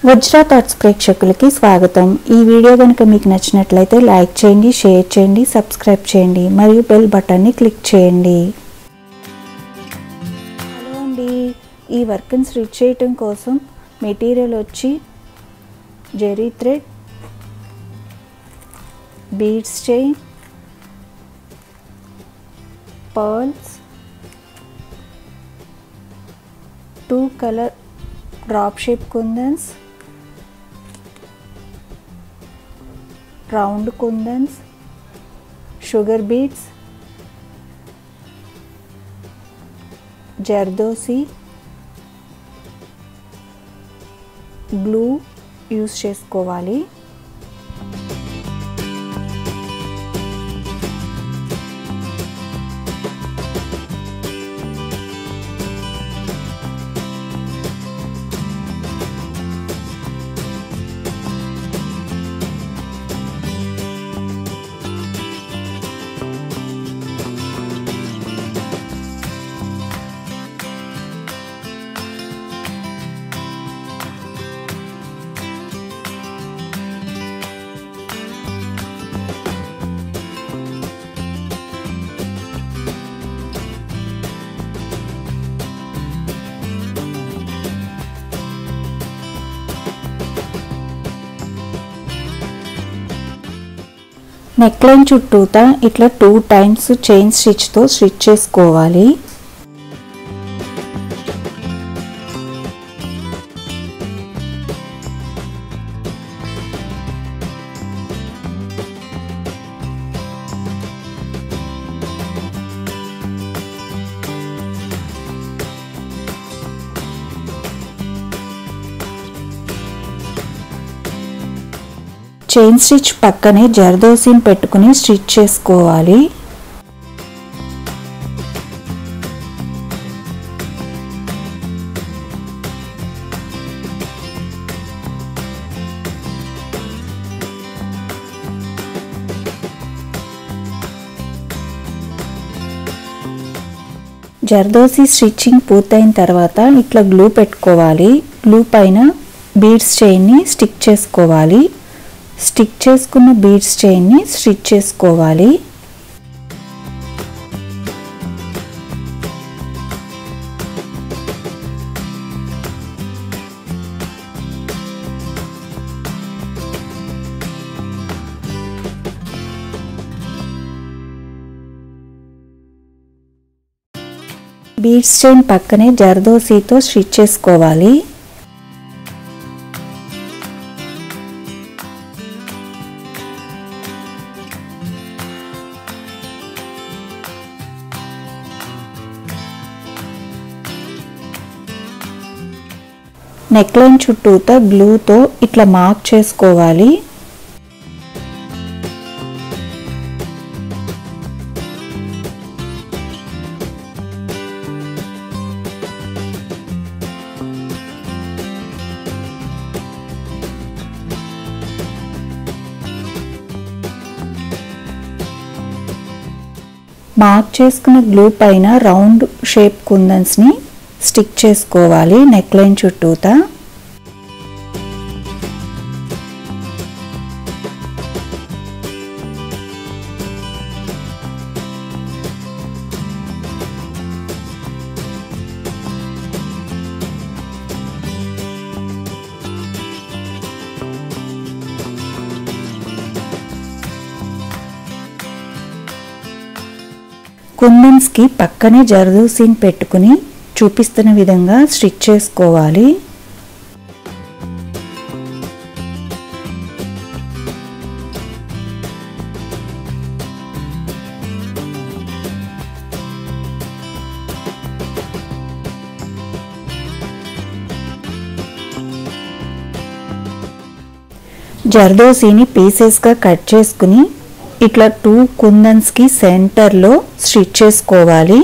Vajra thoughts ప్రేక్షకులకి స్వాగతం। ఈ వీడియో గనుక మీకు నచ్చినట్లయితే లైక్ చేయండి, షేర్ చేయండి, సబ్స్క్రైబ్ చేయండి మరియు బెల్ బటన్ ని క్లిక్ చేయండి। హలో అండి, ఈ వర్క్ ని స్టిచ్ చేయడం కోసం మెటీరియల్ వచ్చి zari thread, beads chain, pearls, 2 colour drop shape kundans, round kundans, sugar beads, Zardosi, glue use చేసుకోవాలి। నెక్ లైన్ చుట్టూతా ఇట్లా 2 టైమ్స్ చైన్ స్టిచ్ తో స్టిచ్ చేసుకోవాలి। చైన్ స్టిచ్ పక్కనే జర్దోసిని పెట్టుకుని స్టిచ్ చేసుకోవాలి। జర్దోసి స్టిచ్చింగ్ పూర్తయిన తర్వాత ఇట్లా గ్లూ పెట్టుకోవాలి। గ్లూ పైన బీడ్స్ చైన్ ని స్టిక్ చేసుకోవాలి। స్టిక్ చేసుకున్న బీడ్స్ చైన్ ని స్టిచ్ చేసుకోవాలి। బీడ్స్ చైన్ పక్కనే జర్దోసితో స్టిచ్ చేసుకోవాలి। నెక్ లైన్ చుట్టూతా గ్లూతో ఇట్లా మార్క్ చేసుకోవాలి। మార్క్ చేసుకున్న గ్లూ పైన రౌండ్ షేప్ కుందన్స్ ని స్టిక్ చేసుకోవాలి నెక్ లైన్ చుట్టూతా। కుందన్స్ కి పక్కనే జర్దోసిని పెట్టుకుని చూపిస్తున్న విధంగా స్టిచ్ చేసుకోవాలి। జర్దోసిని పీసెస్ గా కట్ చేసుకుని ఇట్లా 2 కుందన్స్ కి సెంటర్ లో స్టిచ్ చేసుకోవాలి।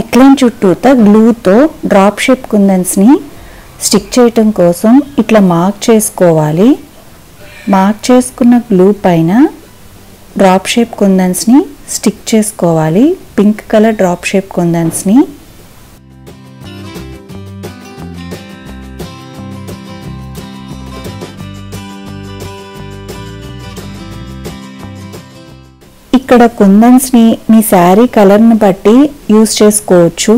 నెక్లైన్ చుట్టూతా గ్లూతో డ్రాప్ షేప్ కుందన్స్ని స్టిక్ చేయటం కోసం ఇట్లా మార్క్ చేసుకోవాలి. మార్క్ చేసుకున్న గ్లూ పైన డ్రాప్ షేప్ కుందన్స్ని స్టిక్ చేసుకోవాలి. పింక్ కలర్ డ్రాప్ షేప్ కుందన్స్ని. ఇక్కడ కుందన్స్ని మీ శారీ కలర్ని బట్టి యూస్ చేసుకోవచ్చు.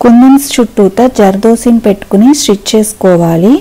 కుందన్స్ చుట్టూతా జర్దోసిని పెట్టుకుని స్టిచ్ చేసుకోవాలి.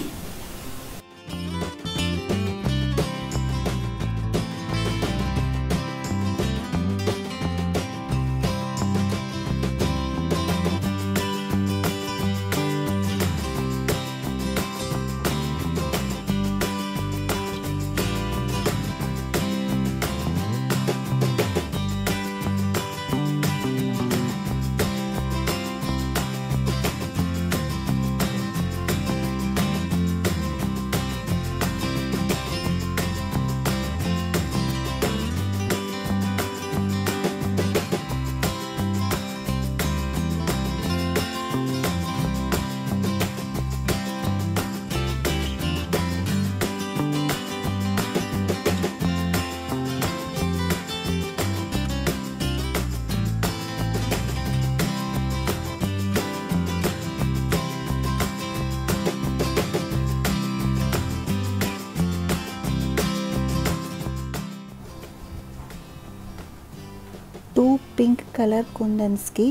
టూ పింక్ కలర్ కుందన్స్కి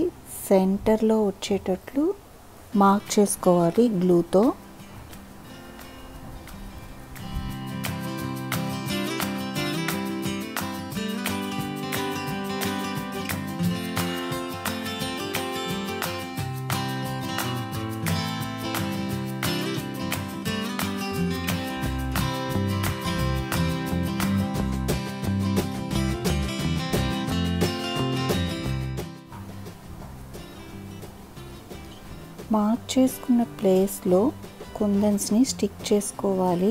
సెంటర్లో వచ్చేటట్లు మార్క్ చేసుకోవాలి గ్లూతో. మార్క్ చేసుకున్న ప్లేస్లో కుందన్స్ని స్టిక్ చేసుకోవాలి.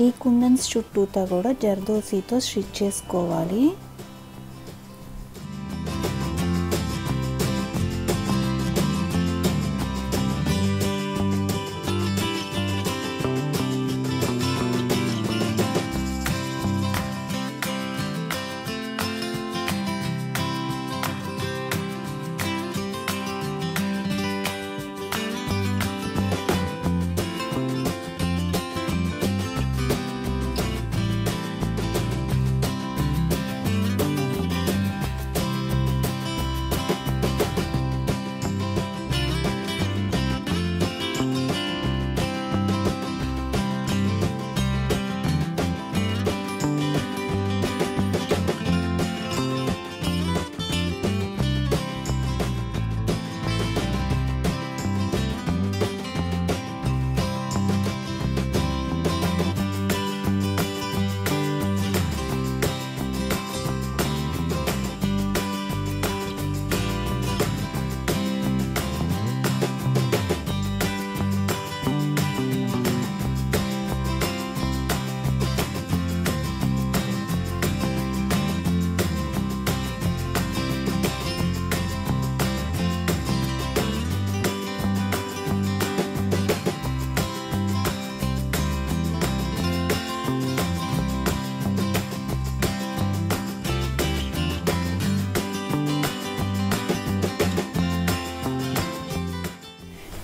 ఈ కుందన్స్ చుట్టూతా కూడా జర్దోసితో స్టిచ్ చేసుకోవాలి.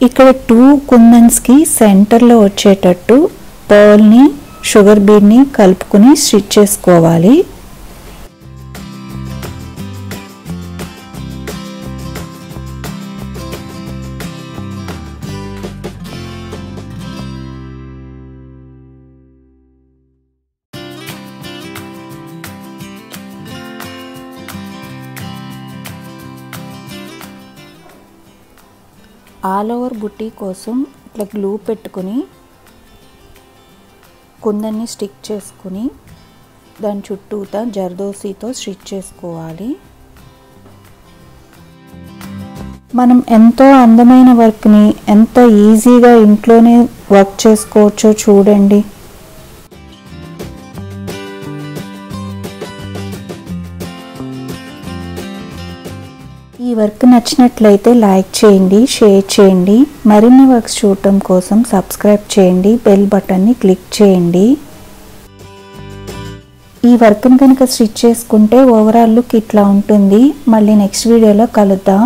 ఇక్కడ 2 కుందన్స్కి సెంటర్లో వచ్చేటట్టు పర్ల్ని షుగర్ బీడ్ని కలుపుకుని స్టిచ్ చేసుకోవాలి. ఆల్ ఓవర్ బుట్టి కోసం ఇట్లా గ్లూ పెట్టుకుని కుందన్ని స్టిక్ చేసుకుని దాని చుట్టూతా జర్దోసీతో స్టిచ్ చేసుకోవాలి. మనం ఎంతో అందమైన వర్క్ని ఎంత ఈజీగా ఇంట్లోనే వర్క్ చేసుకోవచ్చో చూడండి. ఈ వర్క్ నచ్చినట్లయితే లైక్ చేయండి, షేర్ చేయండి. మరిన్ని వర్క్స్ చూడటం కోసం సబ్స్క్రైబ్ చేయండి, బెల్ బటన్ని క్లిక్ చేయండి. ఈ వర్క్ని కనుక స్టిచ్ చేసుకుంటే ఓవరాల్ లుక్ ఇట్లా ఉంటుంది. మళ్ళీ నెక్స్ట్ వీడియోలో కలుద్దాం.